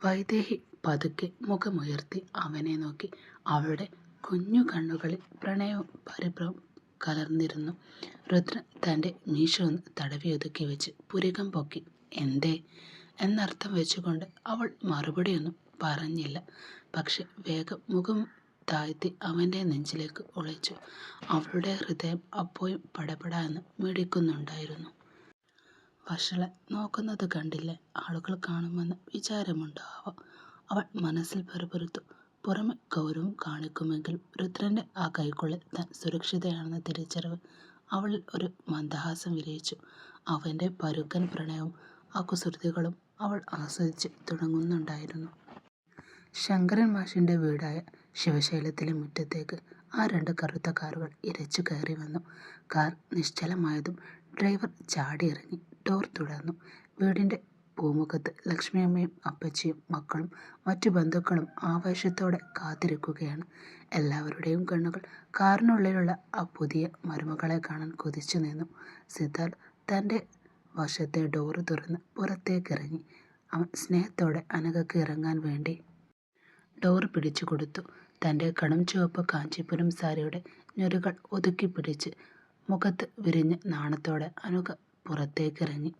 വൈദേഹി പതുക്കെ മുഖമുയർത്തി അവനെ നോക്കി. അവളുടെ കുഞ്ഞു കണ്ണുകളിൽ പ്രണയവും പരിഭ്രമവും കലർന്നിരുന്നു. രുദ്രൻ തൻ്റെ മീശ ഒന്ന് തടവിയൊതുക്കി വെച്ച് പുരികം പൊക്കി. എന്തേ എന്നർത്ഥം വെച്ചുകൊണ്ട് അവൾ മറുപടിയൊന്നും പറഞ്ഞില്ല. പക്ഷെ വേഗം മുഖം താഴ്ത്തി അവൻ്റെ നെഞ്ചിലേക്ക് ഉളച്ചു. അവളുടെ ഹൃദയം അപ്പോഴും പടപട എന്ന് മിടിക്കുന്നുണ്ടായിരുന്നു. വഷളൻ നോക്കുന്നത് കണ്ടില്ലേ, ആളുകൾ കാണുമെന്ന് വിചാരമുണ്ടാവാം. അവൾ മനസ്സിൽ പെറുപെറുത്തു. പുറമെ ഗൗരവം കാണിക്കുമെങ്കിലും രുദ്രൻ്റെ ആ കൈക്കുള്ളിൽ താൻ സുരക്ഷിതയാണെന്ന തിരിച്ചറിവ് അവളിൽ ഒരു മന്ദഹാസം വിരിയിച്ചു. അവൻ്റെ പരുക്കൻ പ്രണയവും ആ കുസൃതികളും അവൾ ആസ്വദിച്ച് തുടങ്ങുന്നുണ്ടായിരുന്നു. ശങ്കരൻ മാഷിൻ്റെ വീടായ ശിവശൈലത്തിലെ മുറ്റത്തേക്ക് ആ രണ്ട് കറുത്ത കാറുകൾ ഇരച്ചു കയറി വന്നു. കാർ നിശ്ചലമായതും ഡ്രൈവർ ചാടിയിറങ്ങി ഡോർ തുറന്നു. വീടിൻ്റെ പൂമുഖത്ത് ലക്ഷ്മിയമ്മയും അപ്പച്ചിയും മക്കളും മറ്റു ബന്ധുക്കളും ആവേശത്തോടെ കാത്തിരിക്കുകയാണ്. എല്ലാവരുടെയും കണ്ണുകൾ കാറിനുള്ളിലുള്ള ആ പുതിയ മരുമകളെ കാണാൻ കൊതിച്ചു നിന്നു. സിദ്ധാർത്ഥ് തൻ്റെ വശത്തെ ഡോറ് തുറന്ന് പുറത്തേക്കിറങ്ങി. അവൻ സ്നേഹത്തോടെ അനഘയ്ക്ക് ഇറങ്ങാൻ വേണ്ടി ഡോർ പിടിച്ചു കൊടുത്തു. തൻ്റെ കടും ചുവപ്പ് കാഞ്ചീപുരം സാരിയുടെ ഞൊരുകൾ ഒതുക്കി പിടിച്ച് മുഖത്ത് വിരിഞ്ഞ് നാണത്തോടെ അനഘ പുറത്തേക്കിറങ്ങി.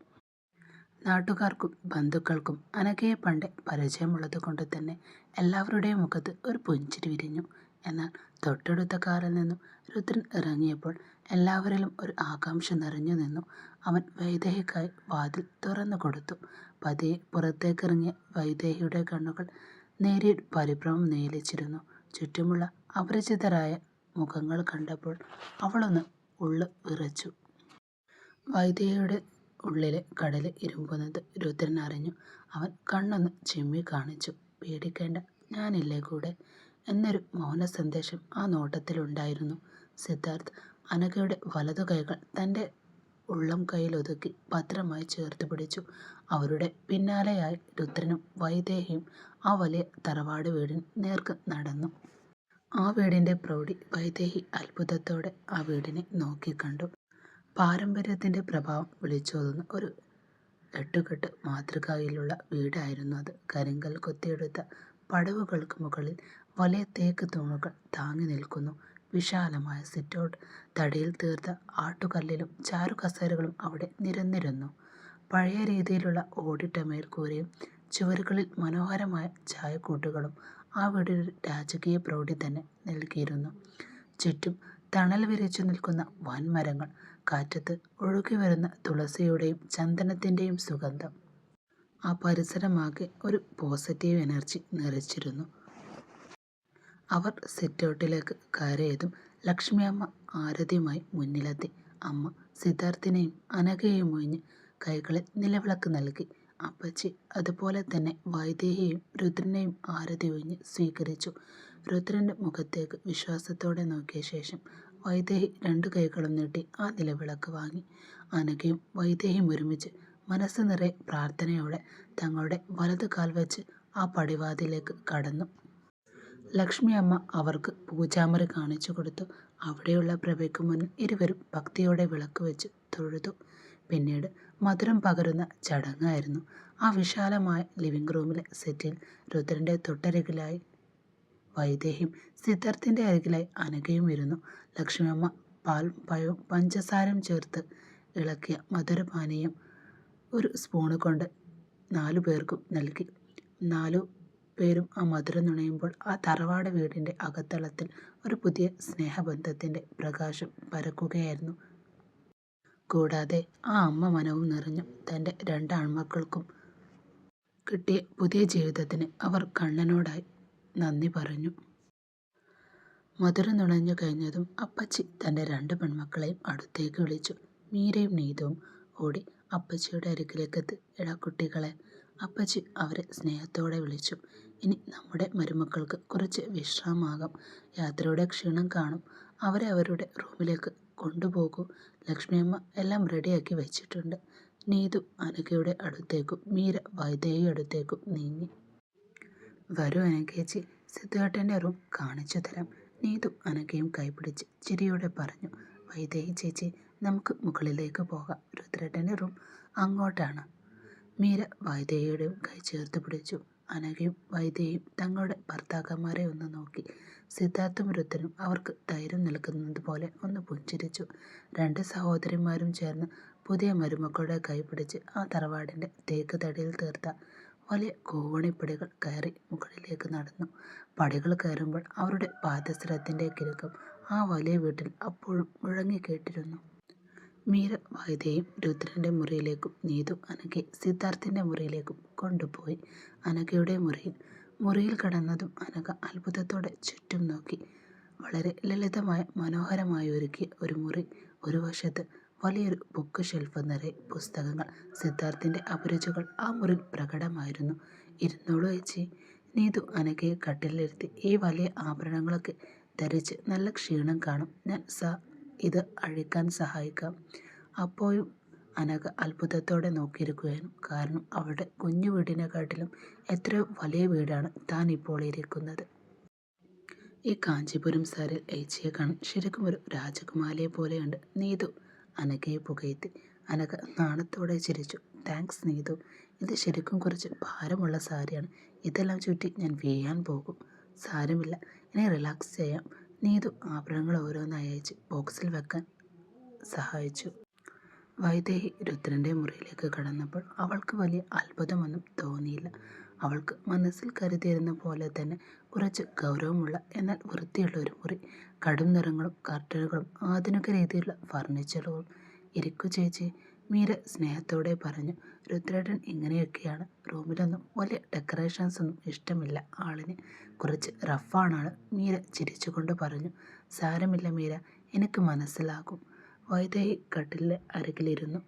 നാട്ടുകാർക്കും ബന്ധുക്കൾക്കും അനഘയെ പണ്ടേ പരിചയമുള്ളത് കൊണ്ട് തന്നെ എല്ലാവരുടെയും മുഖത്ത് ഒരു പുഞ്ചിരി വിരിഞ്ഞു. എന്നാൽ തൊട്ടടുത്ത കാറിൽ നിന്നും രുദ്രൻ ഇറങ്ങിയപ്പോൾ എല്ലാവരിലും ഒരു ആകാംക്ഷ നിറഞ്ഞു നിന്നു. അവൻ വൈദേഹിക്കായി വാതിൽ തുറന്നു കൊടുത്തു. പതിയെ പുറത്തേക്കിറങ്ങിയ വൈദേഹിയുടെ കണ്ണുകൾ നേരിയ പരിഭ്രമം നീലിച്ചിരുന്നു. ചുറ്റുമുള്ള അപരിചിതരായ മുഖങ്ങൾ കണ്ടപ്പോൾ അവളൊന്ന് ഉള്ളു വിറച്ചു. വൈദേഹിയുടെ ഉള്ളിലെ കടല് ഇരുമ്പുന്നത് രുദ്രൻ അറിഞ്ഞു. അവൻ കണ്ണൊന്ന് ചിമ്മി കാണിച്ചു. പേടിക്കേണ്ട, ഞാനില്ലേ കൂടെ എന്നൊരു മൗന സന്ദേശം ആ നോട്ടത്തിലുണ്ടായിരുന്നു. സിദ്ധാർത്ഥ് അനഘയുടെ വലതു കൈകൾ തൻ്റെ ഉള്ളം കൈയിലൊതുക്കി ഭദ്രമായി ചേർത്ത് പിടിച്ചു. അവരുടെ പിന്നാലെയായി രുദ്രനും വൈദേഹിയും ആ വലിയ തറവാട് വീടിന് നേർക്ക് നടന്നു. ആ വീടിൻ്റെ പ്രൗഢി വൈദേഹി അത്ഭുതത്തോടെ ആ വീടിനെ നോക്കിക്കണ്ടു. പാരമ്പര്യത്തിൻ്റെ പ്രഭാവം വിളിച്ചോതുന്ന ഒരു എട്ടുകെട്ട് മാതൃകയിലുള്ള വീടായിരുന്നു അത്. കരിങ്കൽ കൊത്തിയെടുത്ത പടവുകൾക്ക് മുകളിൽ വലിയ തേക്ക് തൂണുകൾ താങ്ങി നിൽക്കുന്നു. വിശാലമായ സിറ്റൗട്ട്, തടിയിൽ തീർത്ത ആട്ടുകല്ലിലും ചാരുകസേരകളും അവിടെ നിരന്നിരുന്നു. പഴയ രീതിയിലുള്ള ഓടിട്ട മേൽക്കൂരയും ചുവരുകളിൽ മനോഹരമായ ചായക്കൂട്ടുകളും ആ വീടിന് രാജകീയ പ്രൗഢി തന്നെ നൽകിയിരുന്നു. ചുറ്റും തണൽ വിരിച്ചു നിൽക്കുന്ന വൻമരങ്ങൾ, കാറ്റത്ത് ഒഴുകി വരുന്ന തുളസിയുടെയും ചന്ദനത്തിൻ്റെയും സുഗന്ധം ആ പരിസരമാകെ ഒരു പോസിറ്റീവ് എനർജി നിറച്ചിരുന്നു. അവർ സിറ്റൗട്ടിലേക്ക് കയറിയതും ലക്ഷ്മിയമ്മ ആരതിയുമായി മുന്നിലെത്തി. അമ്മ സിദ്ധാർത്ഥിനെയും അനഘയെയും ഒഴിഞ്ഞ് കൈകളിൽ നിലവിളക്ക് നൽകി. അപ്പച്ചി അതുപോലെ തന്നെ വൈദേഹിയെയും രുദ്രനെയും ആരതി ഒഴിഞ്ഞ് സ്വീകരിച്ചു. രുദ്രൻ്റെ മുഖത്തേക്ക് വിശ്വാസത്തോടെ നോക്കിയ ശേഷം വൈദേഹി രണ്ടു കൈകളും നീട്ടി ആ നിലവിളക്ക് വാങ്ങി. അനഘയും വൈദേഹിയും ഒരുമിച്ച് മനസ്സ് നിറയെ പ്രാർത്ഥനയോടെ തങ്ങളുടെ വലതു കാൽ വെച്ച് ആ പടിവാതിലേക്ക് കടന്നു. ലക്ഷ്മിയമ്മ അവർക്ക് പൂജാമുറി കാണിച്ചു കൊടുത്തു. അവിടെയുള്ള പ്രഭയ്ക്ക് മുന്നിൽ ഇരുവരും ഭക്തിയോടെ വിളക്ക് വെച്ച് തൊഴുതു. പിന്നീട് മധുരം പകരുന്ന ചടങ്ങായിരുന്നു. ആ വിശാലമായ ലിവിംഗ് റൂമിലെ സെറ്റിൽ രുദ്രൻ്റെ തൊട്ടരികിലായി വൈദേഹിയും സിദ്ധാർത്ഥിൻ്റെ അരികിലായി അനഘയും ഇരുന്നു. ലക്ഷ്മിയമ്മ പാലും പഴവും പഞ്ചസാരയും ചേർത്ത് ഇളക്കിയ മധുരപാനീയം ഒരു സ്പൂണ് കൊണ്ട് 4 പേർക്കും നൽകി. 4 പേരും ആ മധുരം നുണയുമ്പോൾ ആ തറവാട് വീടിൻ്റെ അകത്തളത്തിൽ ഒരു പുതിയ സ്നേഹബന്ധത്തിൻ്റെ പ്രകാശം പരക്കുകയായിരുന്നു. കൂടാതെ ആ അമ്മ മനവും നിറഞ്ഞു. തൻ്റെ 2 ആൺമക്കൾക്കും കിട്ടിയ പുതിയ ജീവിതത്തിന് അവർ കണ്ണനോടായി നന്ദി പറഞ്ഞു. മധുരം നുണഞ്ഞു കഴിഞ്ഞതും അപ്പച്ചി തൻ്റെ 2 പെൺമക്കളെയും അടുത്തേക്ക് വിളിച്ചു. മീരയും നീതുവും ഓടി അപ്പച്ചിയുടെ അരികിലേക്കെത്തി. എടാ കുട്ടികളെ, അപ്പച്ചി അവരെ സ്നേഹത്തോടെ വിളിച്ചു. ഇനി നമ്മുടെ മരുമക്കൾക്ക് കുറച്ച് വിശ്രാമമാകാം. യാത്രയുടെ ക്ഷീണം കാണും. അവരെ അവരുടെ റൂമിലേക്ക് കൊണ്ടുപോകൂ. ലക്ഷ്മിയമ്മ എല്ലാം റെഡിയാക്കി വെച്ചിട്ടുണ്ട്. നീതു അനഘയുടെ അടുത്തേക്കും മീര വൈദേഹി അടുത്തേക്കും നീങ്ങി. വരൂ അനഘേച്ചി, സിദ്ധുവേട്ടൻ്റെ റൂം കാണിച്ചു തരാം. നീതു അനഘയും കൈപിടിച്ച് ചിരിയോടെ പറഞ്ഞു. വൈദേഹി ചേച്ചി, നമുക്ക് മുകളിലേക്ക് പോകാം. രുദ്രേട്ടൻ്റെ റൂം അങ്ങോട്ടാണ്. മീര വൈദേഹിയുടെയും കൈ ചേർത്ത് പിടിച്ചു. അനഘയും വൈദ്യയും തങ്ങളുടെ ഭർത്താക്കന്മാരെ ഒന്ന് നോക്കി. സിദ്ധാർത്ഥും രുദ്രനും അവർക്ക് ധൈര്യം നൽകുന്നത് പോലെ ഒന്ന് പുഞ്ചിരിച്ചു. രണ്ട് സഹോദരിമാരും ചേർന്ന് പുതിയ മരുമക്കളുടെ കൈ പിടിച്ച് ആ തറവാടിൻ്റെ തേക്ക് തടിയിൽ തീർത്ത വലിയ കോവണിപ്പടികൾ കയറി മുകളിലേക്ക് നടന്നു. പടികൾ കയറുമ്പോൾ അവരുടെ പാദസരത്തിൻ്റെ കിലുക്കം ആ വലിയ വീട്ടിൽ അപ്പോഴും മുഴങ്ങിക്കേട്ടിരുന്നു. മീര വൈദ്യയും രുദ്രൻ്റെ മുറിയിലേക്കും നീതു അനഘയെ സിദ്ധാർത്ഥിൻ്റെ മുറിയിലേക്കും കൊണ്ടുപോയി. അനഘയുടെ മുറിയിൽ കടന്നതും അനഘ അത്ഭുതത്തോടെ ചുറ്റും നോക്കി. വളരെ ലളിതമായ മനോഹരമായി ഒരുക്കിയ ഒരു മുറി. ഒരു വശത്ത് വലിയൊരു ബുക്ക് ഷെൽഫ് നിറയെ പുസ്തകങ്ങൾ. സിദ്ധാർത്ഥിൻ്റെ അഭിരുചികൾ ആ മുറിയിൽ പ്രകടമായിരുന്നു. ഇരുന്നോളൂ ചേച്ചി. നീതു അനഘയെ കട്ടിലിരുത്തി. ഈ വലിയ ആഭരണങ്ങളൊക്കെ ധരിച്ച് നല്ല ക്ഷീണം കാണും. ഞാൻ ഇത് അഴിക്കാൻ സഹായിക്കാം. അപ്പോഴും അനഘ അത്ഭുതത്തോടെ നോക്കിയിരിക്കുകയായിരുന്നു. കാരണം അവളുടെ കുഞ്ഞു വീടിനെക്കാട്ടിലും എത്രയോ വലിയ വീടാണ് താൻ ഇപ്പോൾ ഇരിക്കുന്നത്. ഈ കാഞ്ചീപുരം സാരിൽ ഏച്ചിയെ കാണാൻ ശരിക്കും ഒരു രാജകുമാരിയെ പോലെയുണ്ട്. നീതു അനഘയെ പുകഴ്ത്തി. അനഘ നാണത്തോടെ ചിരിച്ചു. താങ്ക്സ് നീതു. ഇത് ശരിക്കും കുറച്ച് ഭാരമുള്ള സാരിയാണ്. ഇതെല്ലാം ചുറ്റി ഞാൻ വീഴാൻ പോകും. സാരമില്ല, ഇനി റിലാക്സ് ചെയ്യാം. നീതു ആഭരണങ്ങൾ ഓരോന്നായി അയച്ച് ബോക്സിൽ വെക്കാൻ സഹായിച്ചു. വൈദേഹി രുദ്രൻ്റെ മുറിയിലേക്ക് കടന്നപ്പോൾ അവൾക്ക് വലിയ അത്ഭുതമൊന്നും തോന്നിയില്ല. അവൾക്ക് മനസ്സിൽ കരുതിയിരുന്ന പോലെ തന്നെ കുറച്ച് ഗൗരവമുള്ള എന്നാൽ വൃത്തിയുള്ള ഒരു മുറി. കടും നിറങ്ങളും കർട്ടനുകളും ആധുനിക രീതിയിലുള്ള ഫർണിച്ചറുകളും. ഇരിക്കു ചേച്ചി, മീര സ്നേഹത്തോടെ പറഞ്ഞു. രുദ്രേട്ടൻ ഇങ്ങനെയൊക്കെയാണ്. റൂമിലൊന്നും വലിയ ഡെക്കറേഷൻസ് ഒന്നും ഇഷ്ടമില്ല ആളിന്. കുറച്ച് റഫാണാണ്. മീര ചിരിച്ചുകൊണ്ട് പറഞ്ഞു. സാരമില്ല മീര, എനിക്ക് മനസ്സിലാകും. വൈദേഹി കട്ടിലിൻ്റെ അരികിലിരുന്നു.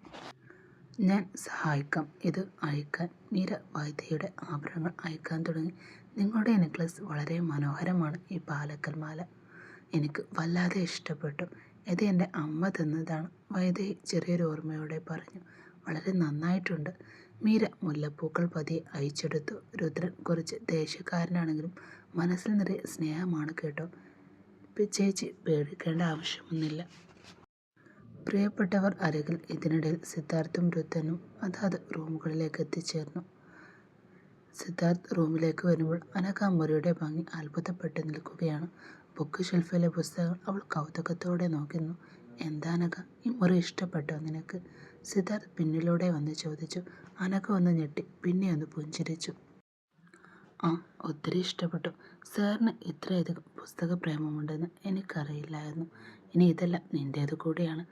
ഞാൻ സഹായിക്കാം ഇത് അഴിക്കാൻ. മീര വൈദ്യയുടെ ആഭരണങ്ങൾ അയക്കാൻ തുടങ്ങി. നിങ്ങളുടെ നെക്ലസ് വളരെ മനോഹരമാണ്. ഈ പാലക്കൽ മാല എനിക്ക് വല്ലാതെ ഇഷ്ടപ്പെട്ടു. ഇത് എൻ്റെ അമ്മ തന്നതാണ്. വൈദ്യഹി ചെറിയൊരു ഓർമ്മയോടെ പറഞ്ഞു. വളരെ നന്നായിട്ടുണ്ട്. മീര മുല്ലപ്പൂക്കൾ പതിയെ അയച്ചെടുത്തു. രുദ്രൻ കുറച്ച് ദേഷ്യക്കാരനാണെങ്കിലും മനസ്സിൽ നിറയെ സ്നേഹമാണ് കേട്ടോ. ചേച്ചി പേടിക്കേണ്ട ആവശ്യമൊന്നുമില്ല. പ്രിയപ്പെട്ടവർ അരികിൽ. ഇതിനിടയിൽ സിദ്ധാർത്ഥും രുദ്രനും അതാത് റൂമുകളിലേക്ക് എത്തിച്ചേർന്നു. സിദ്ധാർത്ഥ് റൂമിലേക്ക് വരുമ്പോൾ അനഘ മുറിയുടെ ഭംഗി അത്ഭുതപ്പെട്ടു നിൽക്കുകയാണ്. ബുക്ക് ഷെൽഫിലെ പുസ്തകങ്ങൾ അവൾ കൗതുകത്തോടെ നോക്കുന്നു. എന്താ അനഘ, ഈ മുറി ഇഷ്ടപ്പെട്ടോ നിനക്ക്? സിദ്ധാർത്ഥ് പിന്നിലൂടെ വന്ന് ചോദിച്ചു. അനഘ ഒന്ന് ഞെട്ടി, പിന്നെ ഒന്ന് പുഞ്ചിരിച്ചു. ആ, ഒത്തിരി ഇഷ്ടപ്പെട്ടു. സാറിന് ഇത്രയധികം പുസ്തക പ്രേമമുണ്ടെന്ന് എനിക്കറിയില്ലായിരുന്നു. ഇനി ഇതെല്ലാം നിൻ്റേത് കൂടിയാണ്.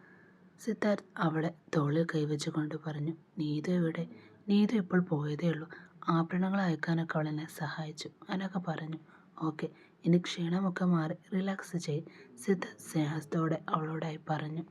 സിദ്ധാർത്ഥ് അവളെ തോളിൽ കൈവച്ചുകൊണ്ട് പറഞ്ഞു. നീതു എവിടെ? നീതു ഇപ്പോൾ പോയതേ ഉള്ളൂ. ആഭരണങ്ങൾ അയക്കാനൊക്കെ അവൾ എന്നെ സഹായിച്ചു, അനഘ പറഞ്ഞു. ഓക്കെ, ഇനി ക്ഷീണമൊക്കെ മാറി റിലാക്സ് ചെയ്യ്, സിദ്ധാർത്ഥ് സ്നേഹത്തോടെ അവളോടായി പറഞ്ഞു.